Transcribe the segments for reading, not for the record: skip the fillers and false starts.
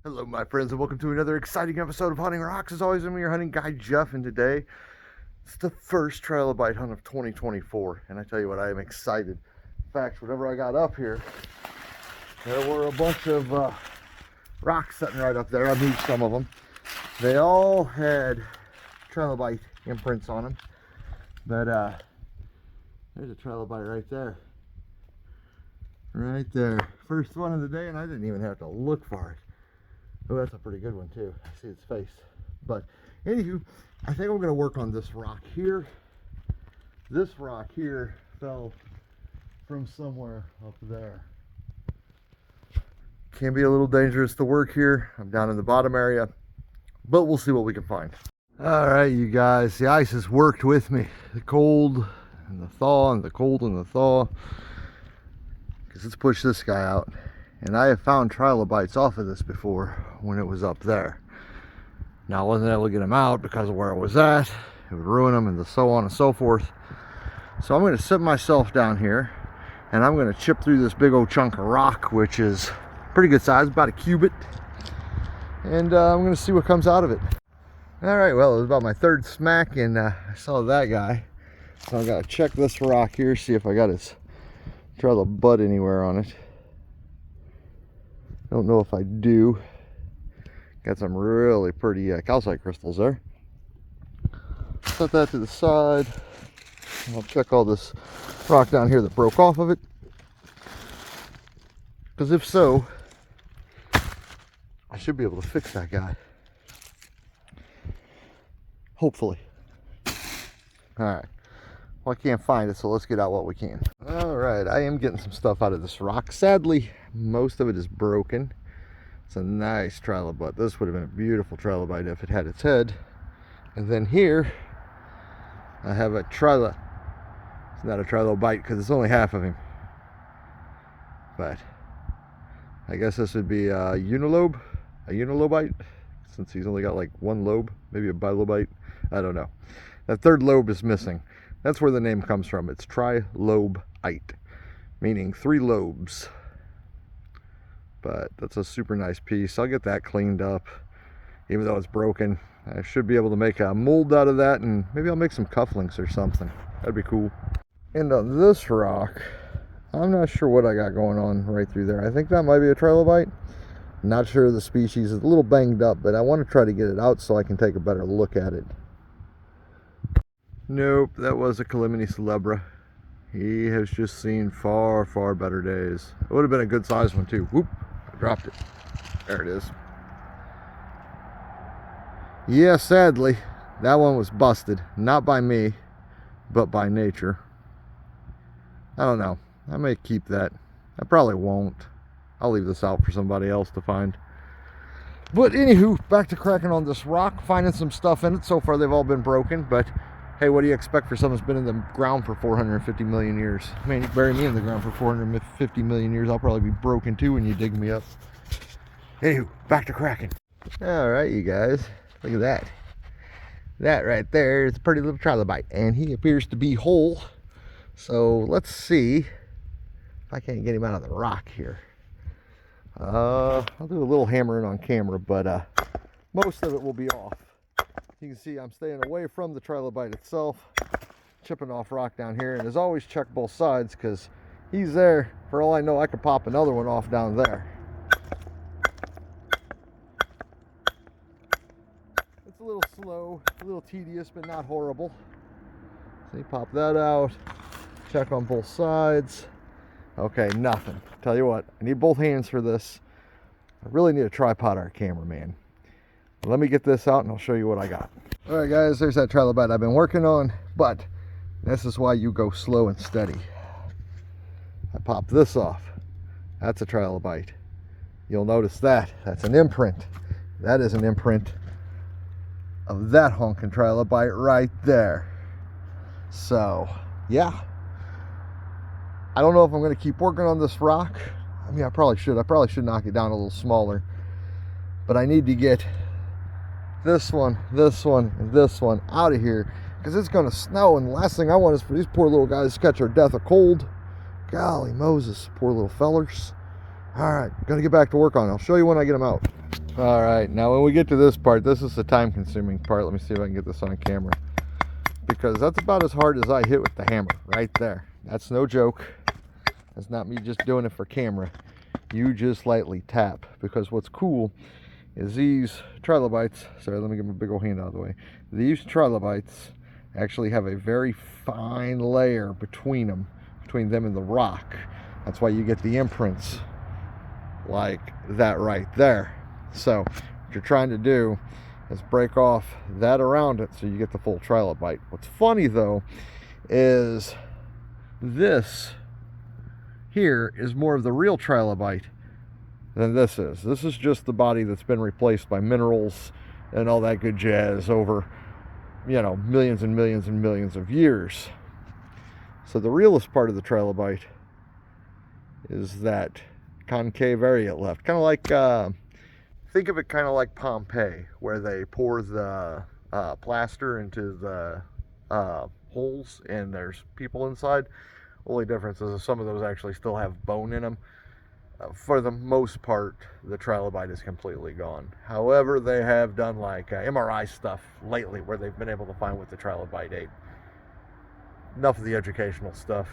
Hello my friends, and welcome to another exciting episode of Hunting Rocks. As always, I'm your hunting guide Jeff, and today it's the first Trilobite hunt of 2024, and I tell you what, I am excited. In fact, whenever I got up here, there were a bunch of rocks sitting right up there. I moved some of them. They all had Trilobite imprints on them, but there's a Trilobite right there. Right there. First one of the day, and I didn't even have to look for it. Oh, that's a pretty good one too. I see its face. But anywho, I think I'm going to work on this rock here. This rock here fell from somewhere up there. Can be a little dangerous to work here. I'm down in the bottom area, but we'll see what we can find. All right, you guys, the ice has worked with me. The cold and the thaw and the cold and the thaw. Because let's push this guy out. And I have found trilobites off of this before when it was up there. Now I wasn't able to get them out because of where it was at. It would ruin them and so on and so forth. So I'm going to sit myself down here and I'm going to chip through this big old chunk of rock, which is pretty good size, about a cubit. And I'm going to see what comes out of it. All right, well, it was about my third smack and I saw that guy. So I got to check this rock here, see if I got his trilobite anywhere on it. Don't know if I do. Got some really pretty calcite crystals there. Set that to the side. I'll check all this rock down here that broke off of it. Because if so, I should be able to fix that guy. Hopefully. Alright. Well, I can't find it, so let's get out what we can. Alright, I am getting some stuff out of this rock. Sadly, most of it is broken. It's a nice trilobite. This would have been a beautiful trilobite if it had its head. And then here, I have a it's not a trilobite because it's only half of him. But I guess this would be a unilobite, since he's only got like one lobe, maybe a bilobite. I don't know. That third lobe is missing. That's where the name comes from. It's trilobite, meaning 3 lobes. But that's a super nice piece. I'll get that cleaned up, even though it's broken. I should be able to make a mold out of that, and maybe I'll make some cufflinks or something. That'd be cool. And on this rock, I'm not sure what I got going on right through there. I think that might be a trilobite. Not sure of the species. It's a little banged up, but I want to try to get it out so I can take a better look at it. Nope, that was a Calamity celebra. He has just seen far, far better days. It would have been a good size one too. Whoop, I dropped it. There it is. Yeah, sadly, that one was busted. Not by me, but by nature. I don't know. I may keep that. I probably won't. I'll leave this out for somebody else to find. But anywho, back to cracking on this rock, finding some stuff in it. So far they've all been broken, but hey, what do you expect for something that's been in the ground for 450 million years? I mean, you bury me in the ground for 450 million years, I'll probably be broken too when you dig me up. Anywho, back to cracking. All right, you guys, look at that. That right there is a pretty little trilobite, and he appears to be whole. So let's see if I can't get him out of the rock here. I'll do a little hammering on camera, but most of it will be off. You can see I'm staying away from the trilobite itself, chipping off rock down here, and as always, check both sides because he's there. For all I know, I could pop another one off down there. It's a little slow, a little tedious, but not horrible. So you pop that out, check on both sides. Okay, nothing. Tell you what, I need both hands for this. I really need a tripod or a camera, man. Let me get this out and I'll show you what I got. All right, guys, there's that trilobite I've been working on, but this is why you go slow and steady. I pop this off. That's a trilobite. You'll notice that. That's an imprint. That is an imprint of that honking trilobite right there. So, yeah. I don't know if I'm going to keep working on this rock. I mean, I probably should. I probably should knock it down a little smaller. But I need to get this one, and this one out of here because it's going to snow, and the last thing I want is for these poor little guys to catch their death of cold. Golly Moses, poor little fellers. All right, gotta get back to work on it. I'll show you when I get them out. All right, now when we get to this part, this is the time-consuming part. Let me see if I can get this on camera, because that's about as hard as I hit with the hammer right there. That's no joke. That's not me just doing it for camera. You just lightly tap, because what's cool is these trilobites, sorry, let me get my big old hand out of the way. These trilobites actually have a very fine layer between them and the rock. That's why you get the imprints like that right there. So what you're trying to do is break off that around it so you get the full trilobite. What's funny though is this here is more of the real trilobite than this is. This is just the body that's been replaced by minerals and all that good jazz over, you know, millions and millions and millions of years. So the realest part of the trilobite is that concave area left. Kind of like, think of it kind of like Pompeii, where they pour the plaster into the holes and there's people inside. Only difference is some of those actually still have bone in them. For the most part, the trilobite is completely gone. However, they have done like MRI stuff lately where they've been able to find what the trilobite ate. Enough of the educational stuff.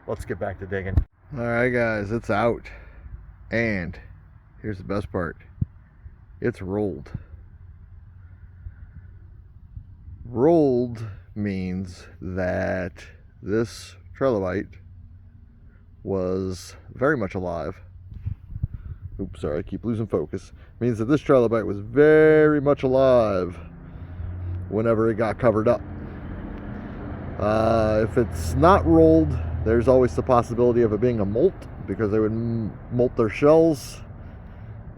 Let's get back to digging. All right, guys, it's out. And here's the best part. It's rolled. Rolled means that this trilobite was very much alive. Oops, sorry, I keep losing focus. Means that this trilobite was very much alive whenever it got covered up. If it's not rolled, there's always the possibility of it being a molt, because they would molt their shells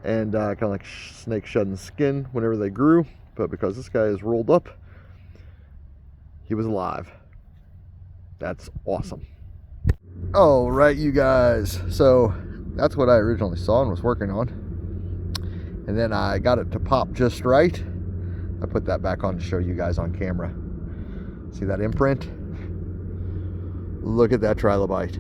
and kind of like snake shedding skin whenever they grew. But because this guy is rolled up, he was alive. That's awesome. All right, you guys, so that's what I originally saw and was working on, and then I got it to pop just right. I put that back on to show you guys on camera. See that imprint? Look at that trilobite.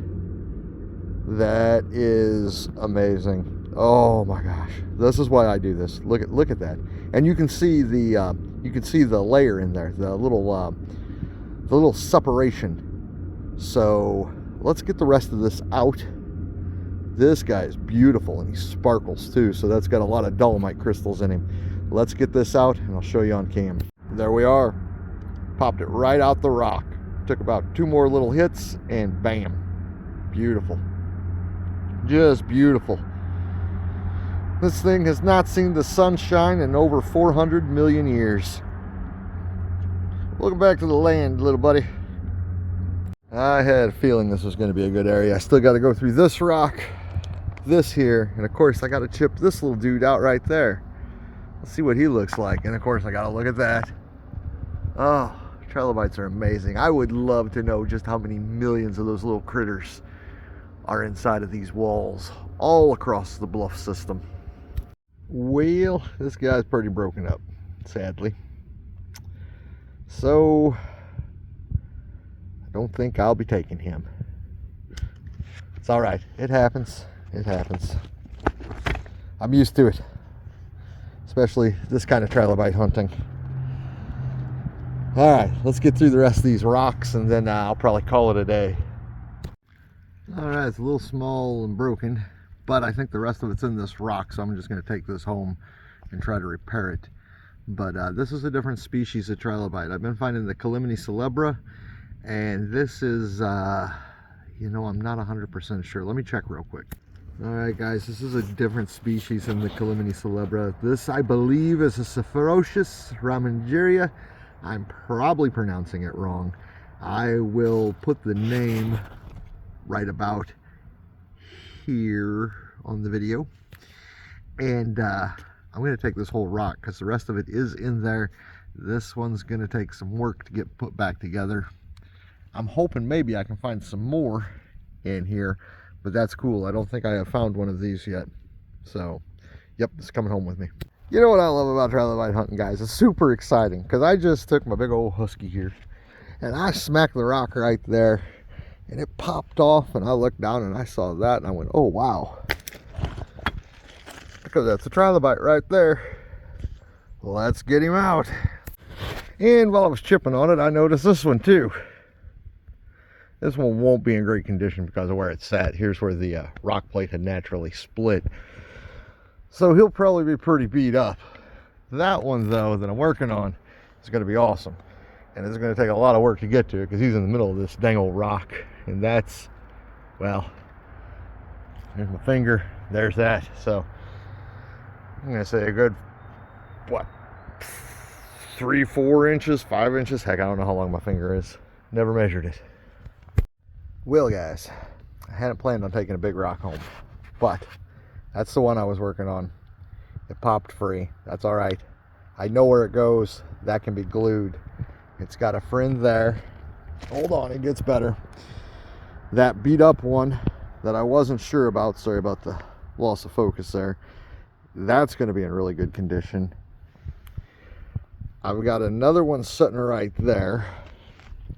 That is amazing. Oh my gosh, this is why I do this. Look at that, and you can see the layer in there, the little separation. So let's get the rest of this out. This guy is beautiful, and he sparkles too, so that's got a lot of dolomite crystals in him. Let's get this out and I'll show you on cam. There we are. Popped it right out the rock. Took about 2 more little hits and bam. Beautiful. Just beautiful. This thing has not seen the sunshine in over 400 million years. Welcome back to the land, little buddy. I had a feeling this was going to be a good area. I still got to go through this rock, this here, and of course I got to chip this little dude out right there. Let's see what he looks like, and of course I got to look at that. Oh, trilobites are amazing. I would love to know just how many millions of those little critters are inside of these walls all across the bluff system. Well, this guy's pretty broken up, sadly. So I don't think I'll be taking him. It's all right. It happens. It happens. I'm used to it, especially this kind of trilobite hunting. All right, let's get through the rest of these rocks, and then I'll probably call it a day. All right, it's a little small and broken, but I think the rest of it's in this rock, so I'm just going to take this home and try to repair it. But this is a different species of trilobite. I've been finding the Calimini celebra, and this is, you know, I'm not 100% sure. Let me check real quick. All right, guys, this is a different species than the Calimini celebra. This, I believe, is a Sephirochus ramingeria. I'm probably pronouncing it wrong. I will put the name right about here on the video. And I'm going to take this whole rock because the rest of it is in there. This one's going to take some work to get put back together. I'm hoping maybe I can find some more in here, but that's cool. I don't think I have found one of these yet. So, yep, it's coming home with me. You know what I love about trilobite hunting, guys? It's super exciting because I just took my big old husky here and I smacked the rock right there and it popped off, and I looked down and I saw that and I went, oh wow. because that's a trilobite right there. Let's get him out. And while I was chipping on it, I noticed this one too. This one won't be in great condition because of where it's sat. Here's where the rock plate had naturally split. So he'll probably be pretty beat up. That one though that I'm working on is going to be awesome. And it's going to take a lot of work to get to it because he's in the middle of this dang old rock. And that's, well, there's my finger. There's that. So I'm going to say a good, what, 3, 4 inches, 5 inches. Heck, I don't know how long my finger is. Never measured it. Well, guys, I hadn't planned on taking a big rock home, but that's the one I was working on. It popped free. That's all right. I know where it goes. That can be glued. It's got a friend there. Hold on, it gets better. That beat up one that I wasn't sure about, sorry about the loss of focus there, that's going to be in really good condition. I've got another one sitting right there,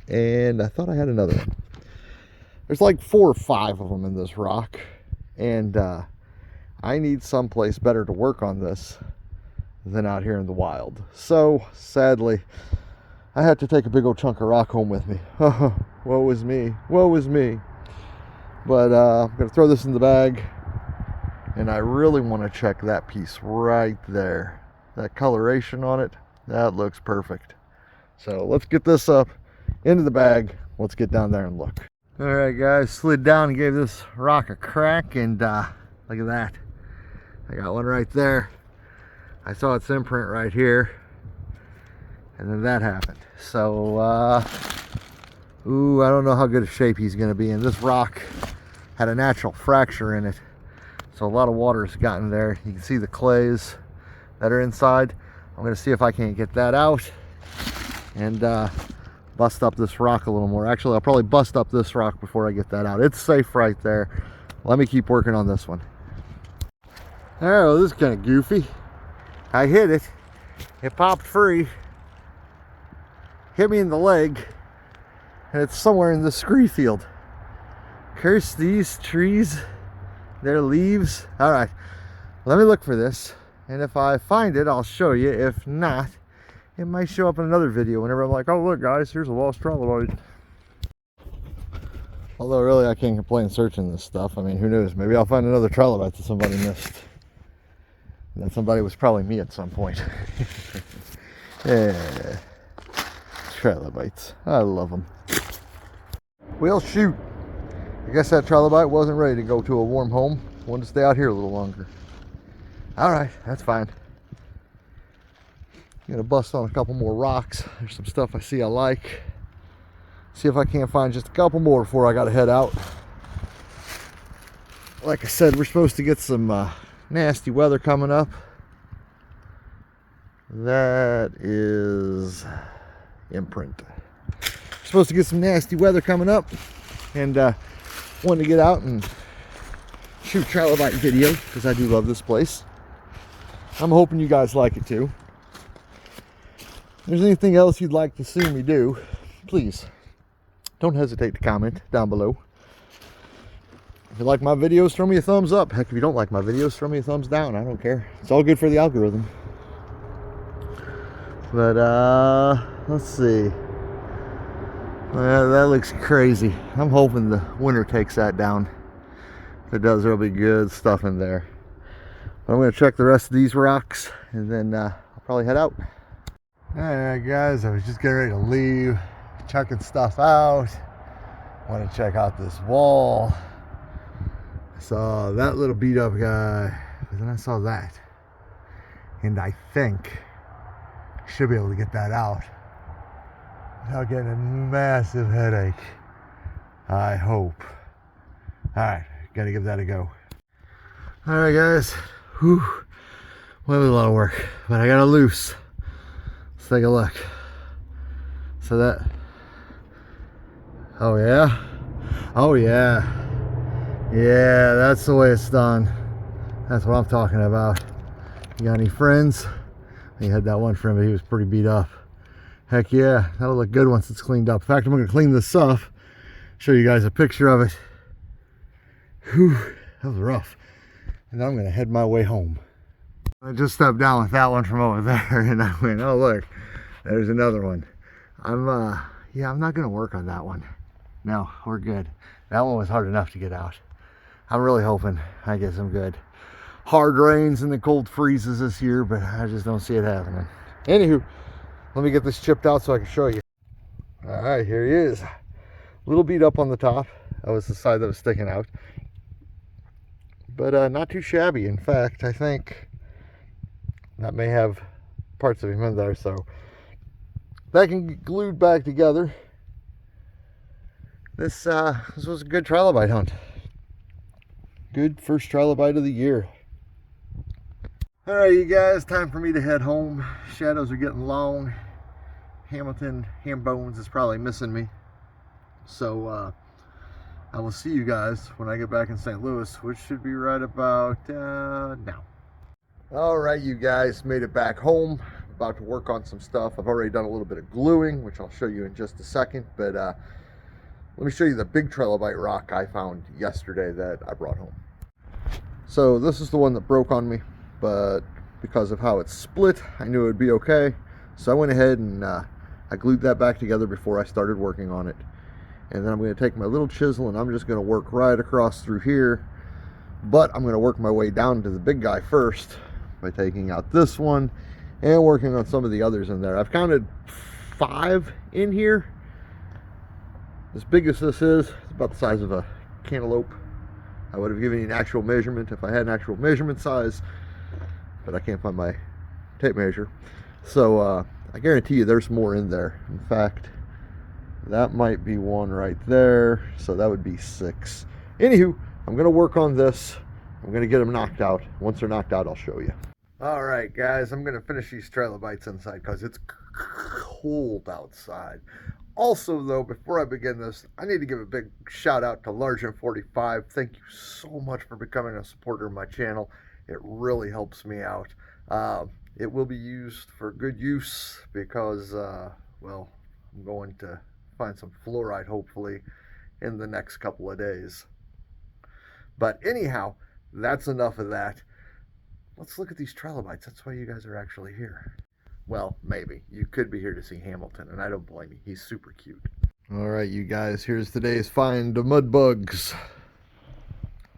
and I thought I had another one. There's like 4 or 5 of them in this rock, and I need someplace better to work on this than out here in the wild. So sadly, I had to take a big old chunk of rock home with me. Woe is me, woe is me. But I'm gonna throw this in the bag, and I really want to check that piece right there. That coloration on it, that looks perfect. So let's get this up into the bag. Let's get down there and look. All right, guys, slid down and gave this rock a crack, and look at that. I got one right there. I saw its imprint right here, and then that happened. So ooh, I don't know how good a shape he's going to be in. This rock had a natural fracture in it, so a lot of water has gotten there. You can see the clays that are inside. I'm going to see if I can't get that out and bust up this rock a little more. Actually, I'll probably bust up this rock before I get that out. It's safe right there. Let me keep working on this one. Oh, this is kind of goofy. I hit it. It popped free. Hit me in the leg. And it's somewhere in the scree field. Curse these trees. Their leaves. Alright. Let me look for this. And if I find it, I'll show you. If not, it might show up in another video whenever I'm like, oh look guys, here's a lost trilobite. Although really I can't complain searching this stuff. I mean, who knows, maybe I'll find another trilobite that somebody missed. And that somebody was probably me at some point. Yeah, trilobites, I love them. Well, shoot, I guess that trilobite wasn't ready to go to a warm home. Wanted to stay out here a little longer. Alright, that's fine. I'm gonna bust on a couple more rocks. There's some stuff I see I like. See if I can't find just a couple more before I gotta head out. Like I said, we're supposed to get some nasty weather coming up. That is imprint. We're supposed to get some nasty weather coming up, and wanted to get out and shoot trilobite video because I do love this place. I'm hoping you guys like it too. If there's anything else you'd like to see me do, please don't hesitate to comment down below. If you like my videos, throw me a thumbs up. Heck, if you don't like my videos, throw me a thumbs down. I don't care. It's all good for the algorithm. But let's see. That looks crazy. I'm hoping the winter takes that down. If it does, there'll be good stuff in there. But I'm going to check the rest of these rocks, and then I'll probably head out. Alright guys, I was just getting ready to leave, checking stuff out. Want to check out this wall. I saw that little beat up guy, but then I saw that, and I think I should be able to get that out without getting a massive headache. I hope. Alright, gotta give that a go. Alright guys, whew, well, that was a lot of work, but I got it loose. Let's take a look. So that, oh yeah, oh yeah, yeah, that's the way it's done. That's what I'm talking about. You got any friends? You had that one friend, but he was pretty beat up. Heck yeah, that'll look good once it's cleaned up. In fact, I'm gonna clean this up, show you guys a picture of it. Whew, that was rough. And then I'm gonna head my way home. I just stepped down with that one from over there, and I went, oh look, there's another one. Yeah, I'm not gonna work on that one. No, we're good. That one was hard enough to get out. I'm really hoping I get some good hard rains and the cold freezes this year, but I just don't see it happening. Anywho, let me get this chipped out so I can show you. All right, here he is. A little beat up on the top. That was the side that was sticking out. But not too shabby. In fact, I think that may have parts of him in there, so that can get glued back together. This was a good trilobite hunt. Good first trilobite of the year. All right, you guys, time for me to head home. Shadows are getting long. Hamilton Ham Bones is probably missing me. So I will see you guys when I get back in St. Louis, which should be right about now. All right, you guys, made it back home. About to work on some stuff. I've already done a little bit of gluing, which I'll show you in just a second, but let me show you the big trilobite rock I found yesterday that I brought home. So this is the one that broke on me, but because of how it's split, I knew it would be okay. So I went ahead and I glued that back together before I started working on it. And then I'm going to take my little chisel and I'm just going to work right across through here. But I'm going to work my way down to the big guy first by taking out this one and working on some of the others in there. I've counted 5 in here. As big as this is, it's about the size of a cantaloupe. I would have given you an actual measurement if I had an actual measurement size, but I can't find my tape measure. So I guarantee you there's more in there. In fact, that might be one right there. So that would be 6. Anywho, I'm going to work on this. I'm going to get them knocked out. Once they're knocked out, I'll show you. All right, guys, I'm going to finish these trilobites inside because it's cold outside. Also, though, before I begin this, I need to give a big shout out to Largent45. Thank you so much for becoming a supporter of my channel. It really helps me out. It will be used for good use because, well, I'm going to find some fluorite, hopefully, in the next couple of days. But anyhow, that's enough of that. Let's look at these trilobites. That's why you guys are actually here. Well, maybe. You could be here to see Hamilton, and I don't blame you. He's super cute. All right, you guys, here's today's find of mud bugs.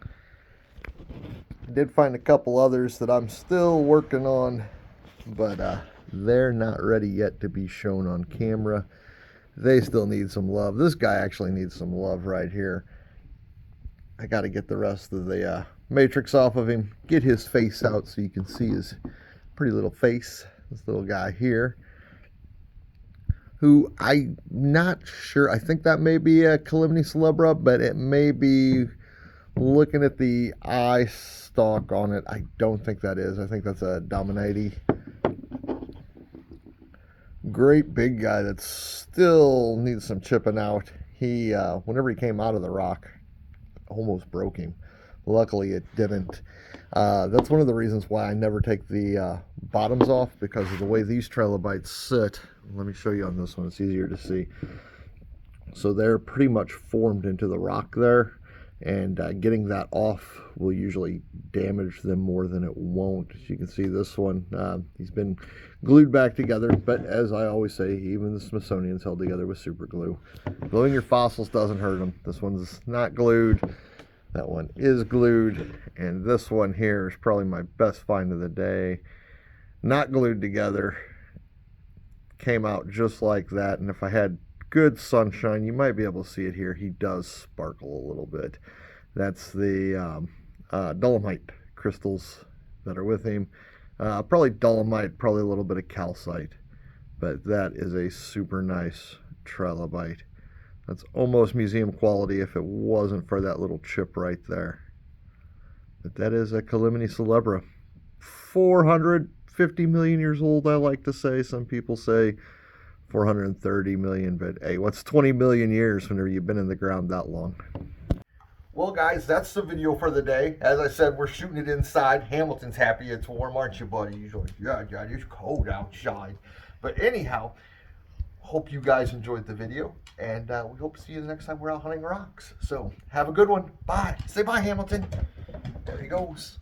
I did find a couple others that I'm still working on, but they're not ready yet to be shown on camera. They still need some love. This guy actually needs some love right here. I got to get the rest of the matrix off of him, get his face out so you can see his pretty little face. This little guy here, who I'm not sure, I think that may be a Calamity celebra, but it may be, looking at the eye stalk on it, I don't think that is. I think that's a Dominati. Great big guy that still needs some chipping out. He, whenever he came out of the rock, almost broke him. Luckily it didn't. That's one of the reasons why I never take the bottoms off, because of the way these trilobites sit. Let me show you on this one, it's easier to see. So they're pretty much formed into the rock there, and getting that off will usually damage them more than it won't. As you can see, this one, he's been glued back together, but as I always say, even the Smithsonian's held together with super glue. Gluing your fossils doesn't hurt them. This one's not glued. That one is glued, and this one here is probably my best find of the day. Not glued together. Came out just like that, and if I had good sunshine, you might be able to see it here. He does sparkle a little bit. That's the dolomite crystals that are with him. Probably dolomite, probably a little bit of calcite, but that is a super nice trilobite. That's almost museum quality if it wasn't for that little chip right there. But that is a Calamity celebra. 450 million years old, I like to say. Some people say 430 million, but hey, what's 20 million years whenever you've been in the ground that long? Well, guys, that's the video for the day. As I said, we're shooting it inside. Hamilton's happy it's warm, aren't you, buddy? He's like, yeah, Dad, it's cold outside. But anyhow, hope you guys enjoyed the video, and we hope to see you the next time we're out hunting rocks. So have a good one. Bye. Say bye, Hamilton. There he goes.